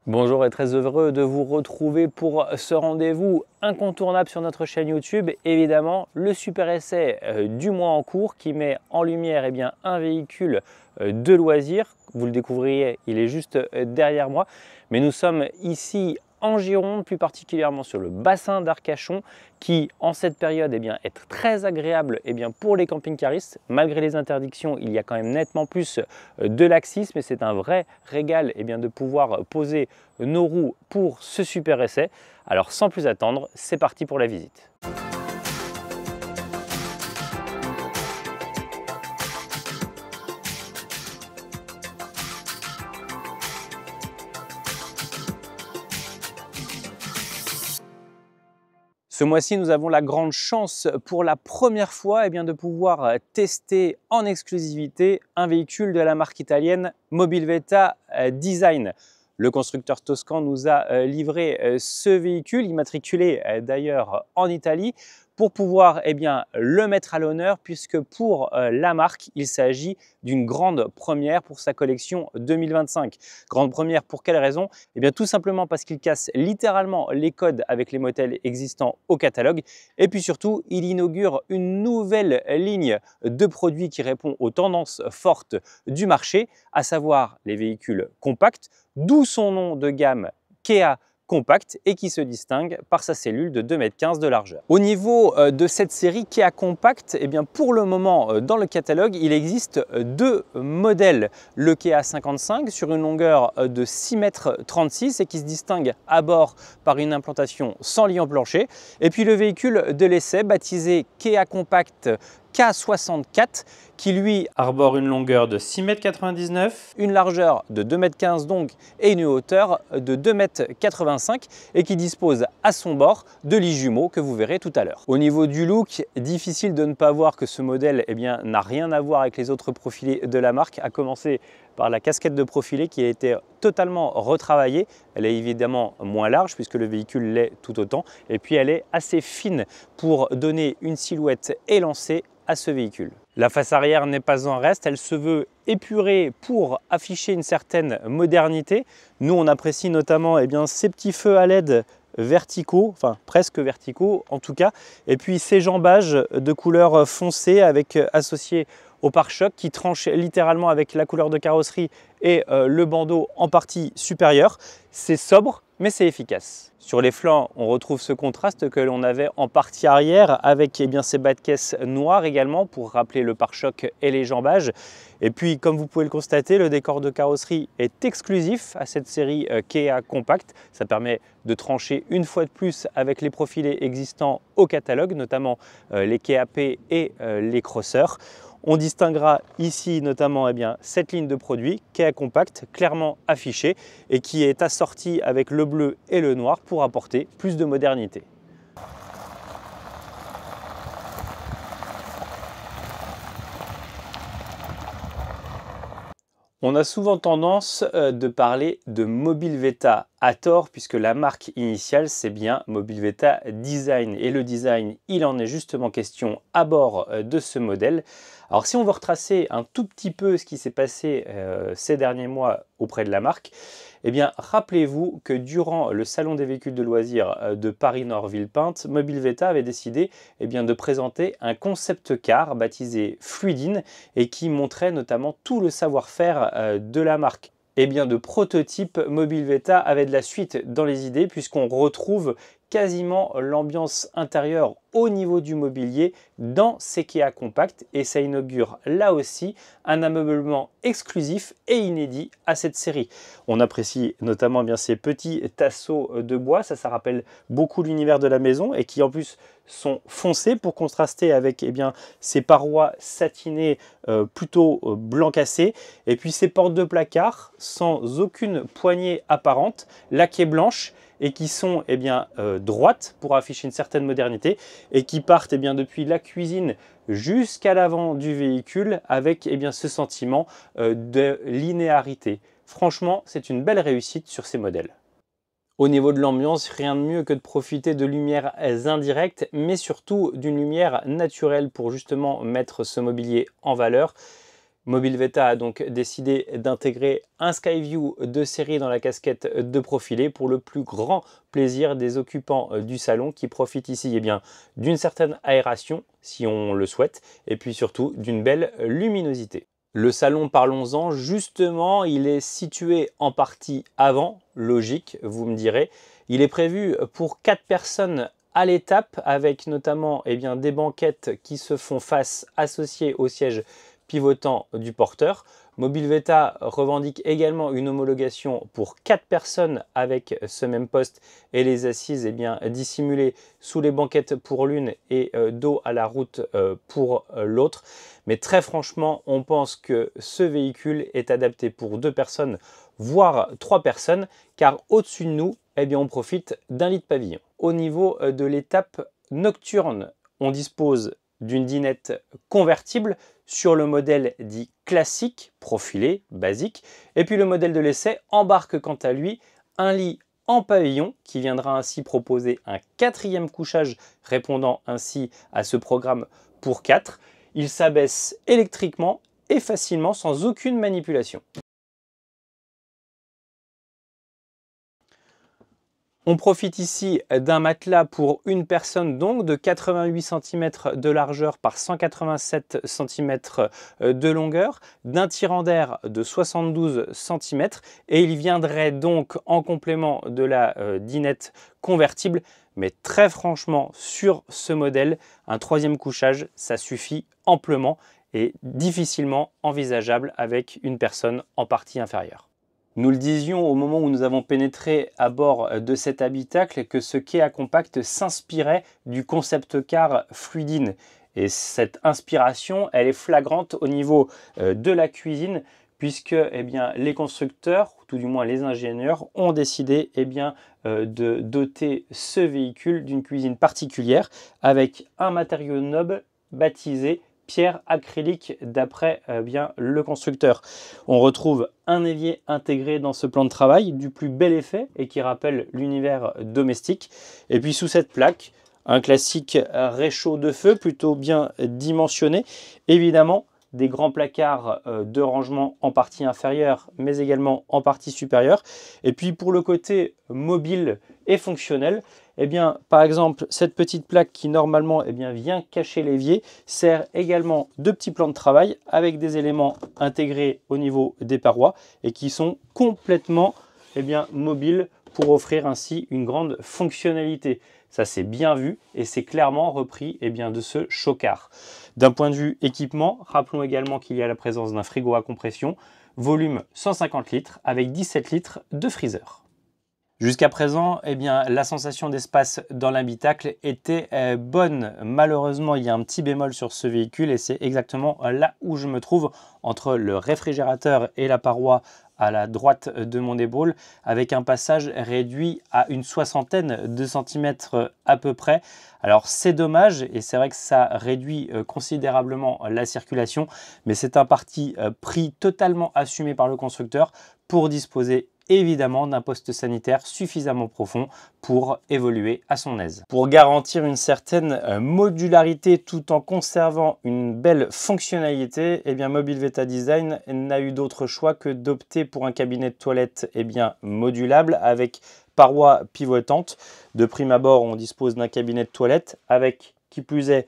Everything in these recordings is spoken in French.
Bonjour et très heureux de vous retrouver pour ce rendez-vous incontournable sur notre chaîne YouTube. Évidemment, le super essai du mois en cours qui met en lumière un véhicule de loisir. Vous le découvriez, il est juste derrière moi. Mais nous sommes ici en Gironde, plus particulièrement sur le bassin d'Arcachon, qui en cette période est très agréable pour les camping-caristes. Malgré les interdictions, il y a quand même nettement plus de laxisme et c'est un vrai régal de pouvoir poser nos roues pour ce super essai. Alors sans plus attendre, c'est parti pour la visite. Ce mois-ci, nous avons la grande chance pour la première fois de pouvoir tester en exclusivité un véhicule de la marque italienne Mobilvetta Design. Le constructeur toscan nous a livré ce véhicule, immatriculé d'ailleurs en Italie, pour pouvoir le mettre à l'honneur, puisque pour la marque, il s'agit d'une grande première pour sa collection 2025. Grande première pour quelle raison? Tout simplement parce qu'il casse littéralement les codes avec les modèles existants au catalogue. Et puis surtout, il inaugure une nouvelle ligne de produits qui répond aux tendances fortes du marché, à savoir les véhicules compacts, d'où son nom de gamme Kea Compact et qui se distingue par sa cellule de 2,15 m de largeur. Au niveau de cette série Kea Compact, pour le moment dans le catalogue, il existe deux modèles. Le Kea 55 sur une longueur de 6,36 m et qui se distingue à bord par une implantation sans liant plancher. Et puis le véhicule de l'essai baptisé Kea Compact K64 qui lui arbore une longueur de 6,99 m, une largeur de 2,15 m donc et une hauteur de 2,85 m et qui dispose à son bord de lits jumeaux que vous verrez tout à l'heure. Au niveau du look, difficile de ne pas voir que ce modèle n'a rien à voir avec les autres profilés de la marque, à commencer par la casquette de profilé qui a été totalement retravaillée. Elle est évidemment moins large puisque le véhicule l'est tout autant et puis elle est assez fine pour donner une silhouette élancée à ce véhicule. La face arrière n'est pas en reste, elle se veut épurée pour afficher une certaine modernité. Nous on apprécie notamment ces petits feux à LED verticaux, enfin presque verticaux en tout cas, et puis ces jambages de couleur foncée avec associés au pare-choc qui tranche littéralement avec la couleur de carrosserie et le bandeau en partie supérieure. C'est sobre mais c'est efficace. Sur les flancs, on retrouve ce contraste que l'on avait en partie arrière avec ces bas de caisse noirs également pour rappeler le pare-choc et les jambages. Et puis comme vous pouvez le constater, le décor de carrosserie est exclusif à cette série Kea Compact. Ça permet de trancher une fois de plus avec les profilés existants au catalogue, notamment les Kea P et les Crosser. On distinguera ici notamment cette ligne de produits Kea Compact clairement affichée et qui est assortie avec le bleu et le noir pour apporter plus de modernité. On a souvent tendance de parler de Mobilvetta à tort puisque la marque initiale c'est bien Mobilvetta Design et le design il en est justement question à bord de ce modèle. Alors si on veut retracer un tout petit peu ce qui s'est passé ces derniers mois auprès de la marque, rappelez-vous que durant le salon des véhicules de loisirs de Paris-Nord-Villepinte, Mobilvetta avait décidé de présenter un concept car baptisé Fluidine et qui montrait notamment tout le savoir-faire de la marque. De prototype, Mobilvetta avait de la suite dans les idées puisqu'on retrouve quasiment l'ambiance intérieure au niveau du mobilier dans ces Kea Compact et ça inaugure là aussi un ameublement exclusif et inédit à cette série. On apprécie notamment ces petits tasseaux de bois, ça rappelle beaucoup l'univers de la maison et qui en plus sont foncés pour contraster avec ces parois satinées plutôt blanc cassé et puis ces portes de placard sans aucune poignée apparente, laquées blanches et qui sont droites pour afficher une certaine modernité et qui partent depuis la cuisine jusqu'à l'avant du véhicule avec ce sentiment de linéarité. Franchement, c'est une belle réussite sur ces modèles. Au niveau de l'ambiance, rien de mieux que de profiter de lumières indirectes, mais surtout d'une lumière naturelle pour justement mettre ce mobilier en valeur. Mobilveta a donc décidé d'intégrer un Skyview de série dans la casquette de profilé pour le plus grand plaisir des occupants du salon qui profitent ici d'une certaine aération si on le souhaite et puis surtout d'une belle luminosité. Le salon, parlons-en, justement, il est situé en partie avant, logique, vous me direz. Il est prévu pour 4 personnes à l'étape avec notamment des banquettes qui se font face associées au siège pivotant du porteur. Mobilveta revendique également une homologation pour 4 personnes avec ce même poste et les assises dissimulées sous les banquettes pour l'une et dos à la route pour l'autre. Mais très franchement, on pense que ce véhicule est adapté pour 2 personnes, voire 3 personnes, car au-dessus de nous, on profite d'un lit de pavillon. Au niveau de l'étape nocturne, on dispose d'une dinette convertible sur le modèle dit classique, profilé, basique. Et puis le modèle de l'essai embarque quant à lui un lit en pavillon qui viendra ainsi proposer un 4e couchage répondant ainsi à ce programme pour 4. Il s'abaisse électriquement et facilement sans aucune manipulation. On profite ici d'un matelas pour une personne donc de 88 cm de largeur par 187 cm de longueur, d'un tirant d'air de 72 cm et il viendrait donc en complément de la dinette convertible. Mais très franchement, sur ce modèle, un 3e couchage, ça suffit amplement et difficilement envisageable avec une personne en partie inférieure. Nous le disions au moment où nous avons pénétré à bord de cet habitacle que ce Kia Compact s'inspirait du concept car Fluidine. Et cette inspiration, elle est flagrante au niveau de la cuisine puisque les constructeurs, ou tout du moins les ingénieurs, ont décidé de doter ce véhicule d'une cuisine particulière avec un matériau noble baptisé pierre acrylique d'après le constructeur. On retrouve un évier intégré dans ce plan de travail du plus bel effet et qui rappelle l'univers domestique. Et puis sous cette plaque, un classique réchaud de feu plutôt bien dimensionné. Évidemment, des grands placards de rangement en partie inférieure mais également en partie supérieure. Et puis pour le côté mobile et fonctionnel, par exemple, cette petite plaque qui normalement vient cacher l'évier sert également de petit plan de travail avec des éléments intégrés au niveau des parois et qui sont complètement mobiles pour offrir ainsi une grande fonctionnalité. Ça c'est bien vu et c'est clairement repris de ce chocard. D'un point de vue équipement, rappelons également qu'il y a la présence d'un frigo à compression, volume 150 litres avec 17 litres de freezer. Jusqu'à présent, la sensation d'espace dans l'habitacle était bonne. Malheureusement, il y a un petit bémol sur ce véhicule et c'est exactement là où je me trouve entre le réfrigérateur et la paroi à la droite de mon épaule avec un passage réduit à une 60aine de centimètres à peu près. Alors c'est dommage et c'est vrai que ça réduit considérablement la circulation, mais c'est un parti pris totalement assumé par le constructeur pour disposer évidemment d'un poste sanitaire suffisamment profond pour évoluer à son aise. Pour garantir une certaine modularité tout en conservant une belle fonctionnalité, Mobilveta Design n'a eu d'autre choix que d'opter pour un cabinet de toilette modulable avec parois pivotantes. De prime abord, on dispose d'un cabinet de toilette avec, qui plus est,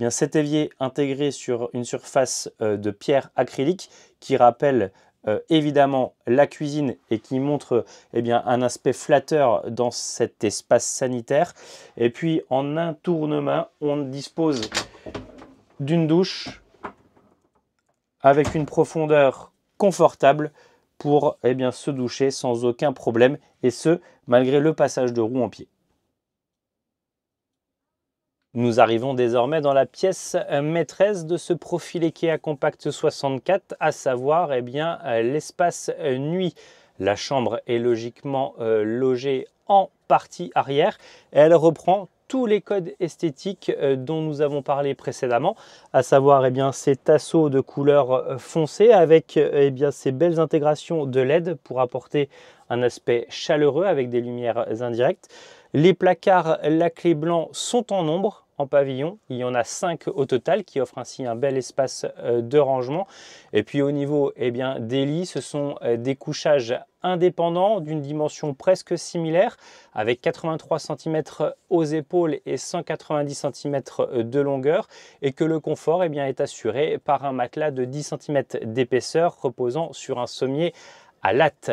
cet évier intégré sur une surface de pierre acrylique qui rappelle évidemment la cuisine et qui montre un aspect flatteur dans cet espace sanitaire. Et puis en un tournement, on dispose d'une douche avec une profondeur confortable pour se doucher sans aucun problème et ce malgré le passage de roue en pied. Nous arrivons désormais dans la pièce maîtresse de ce profil Kia Compact 64, à savoir l'espace nuit. La chambre est logiquement logée en partie arrière et elle reprend tous les codes esthétiques dont nous avons parlé précédemment, à savoir ces tasseaux de couleur foncée avec ces belles intégrations de LED pour apporter un aspect chaleureux avec des lumières indirectes. Les placards laclés blancs sont en ombre en pavillon. Il y en a 5 au total qui offrent ainsi un bel espace de rangement. Et puis au niveau des lits, ce sont des couchages indépendants d'une dimension presque similaire avec 83 cm aux épaules et 190 cm de longueur et que le confort est assuré par un matelas de 10 cm d'épaisseur reposant sur un sommier à lattes.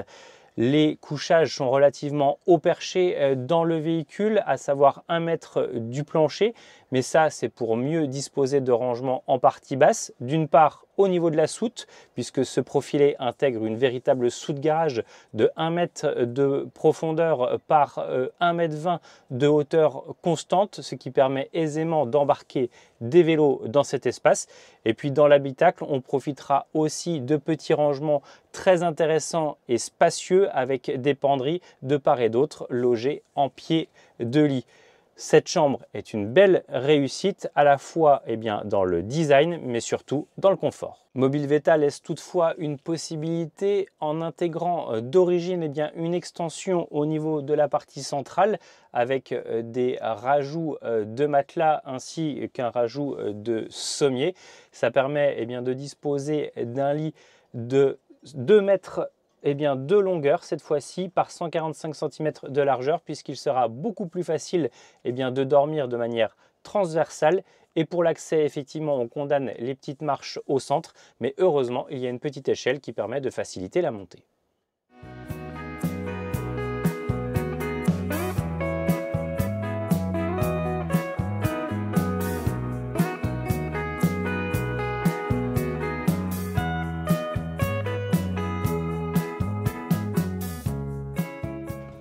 Les couchages sont relativement haut perchés dans le véhicule, à savoir 1 mètre du plancher, mais ça c'est pour mieux disposer de rangement en partie basse. D'une part au niveau de la soute, puisque ce profilé intègre une véritable soute garage de 1 mètre de profondeur par 1,20 m de hauteur constante, ce qui permet aisément d'embarquer des vélos dans cet espace. Et puis dans l'habitacle, on profitera aussi de petits rangements très intéressants et spacieux avec des penderies de part et d'autre logées en pied de lit. Cette chambre est une belle réussite à la fois dans le design mais surtout dans le confort. Mobilveta laisse toutefois une possibilité en intégrant d'origine une extension au niveau de la partie centrale avec des rajouts de matelas ainsi qu'un rajout de sommier. Ça permet de disposer d'un lit de 2 mètres de longueur cette fois-ci par 145 cm de largeur, puisqu'il sera beaucoup plus facile de dormir de manière transversale. Et pour l'accès, effectivement, on condamne les petites marches au centre, mais heureusement, il y a une petite échelle qui permet de faciliter la montée.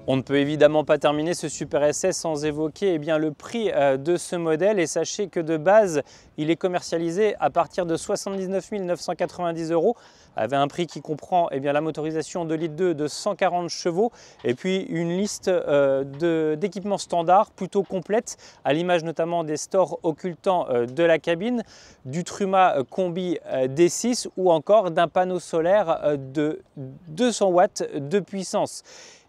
On ne peut évidemment pas terminer ce Super SE sans évoquer le prix de ce modèle, et sachez que de base il est commercialisé à partir de 79 990 €, avec un prix qui comprend la motorisation 2,2 litres de 140 chevaux et puis une liste d'équipements standards plutôt complète, à l'image notamment des stores occultants de la cabine, du Truma Combi D6 ou encore d'un panneau solaire de 200 watts de puissance.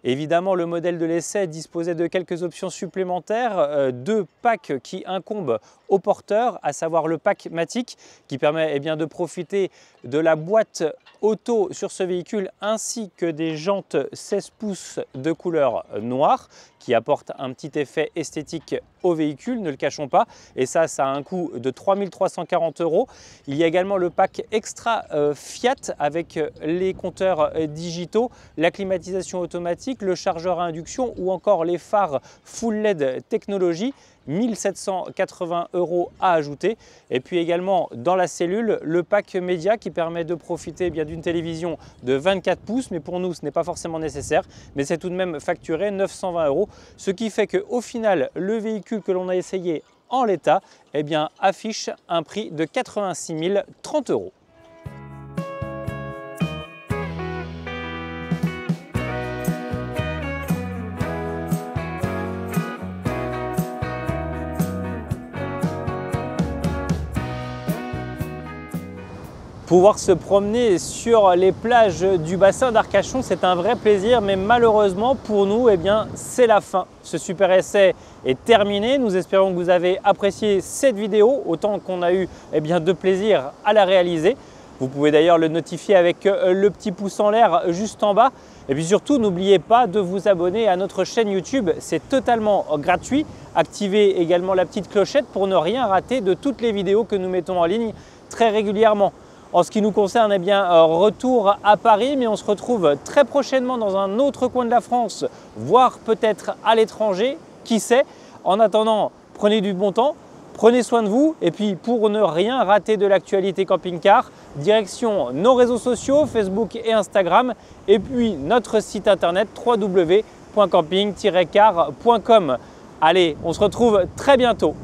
Évidemment, le modèle de l'essai disposait de quelques options supplémentaires, 2 packs qui incombent au porteur, à savoir le pack Matic qui permet de profiter de la boîte auto sur ce véhicule ainsi que des jantes 16 pouces de couleur noire qui apportent un petit effet esthétique au véhicule, ne le cachons pas, et ça a un coût de 3 340 €. Il y a également le pack extra Fiat avec les compteurs digitaux, la climatisation automatique, le chargeur à induction ou encore les phares full LED technologie. 1 780 € à ajouter. Et puis également dans la cellule, le pack média qui permet de profiter d'une télévision de 24 pouces, mais pour nous ce n'est pas forcément nécessaire, mais c'est tout de même facturé 920 €, ce qui fait qu'au final le véhicule que l'on a essayé en l'état affiche un prix de 86 030 €. Pouvoir se promener sur les plages du bassin d'Arcachon, c'est un vrai plaisir, mais malheureusement pour nous, c'est la fin. Ce Super SE est terminé. Nous espérons que vous avez apprécié cette vidéo autant qu'on a eu de plaisir à la réaliser. Vous pouvez d'ailleurs le notifier avec le petit pouce en l'air juste en bas. Et puis surtout, n'oubliez pas de vous abonner à notre chaîne YouTube, c'est totalement gratuit. Activez également la petite clochette pour ne rien rater de toutes les vidéos que nous mettons en ligne très régulièrement. En ce qui nous concerne, retour à Paris, mais on se retrouve très prochainement dans un autre coin de la France, voire peut-être à l'étranger, qui sait. En attendant, prenez du bon temps, prenez soin de vous, et puis pour ne rien rater de l'actualité camping-car, direction nos réseaux sociaux, Facebook et Instagram, et puis notre site internet www.camping-car.com. Allez, on se retrouve très bientôt.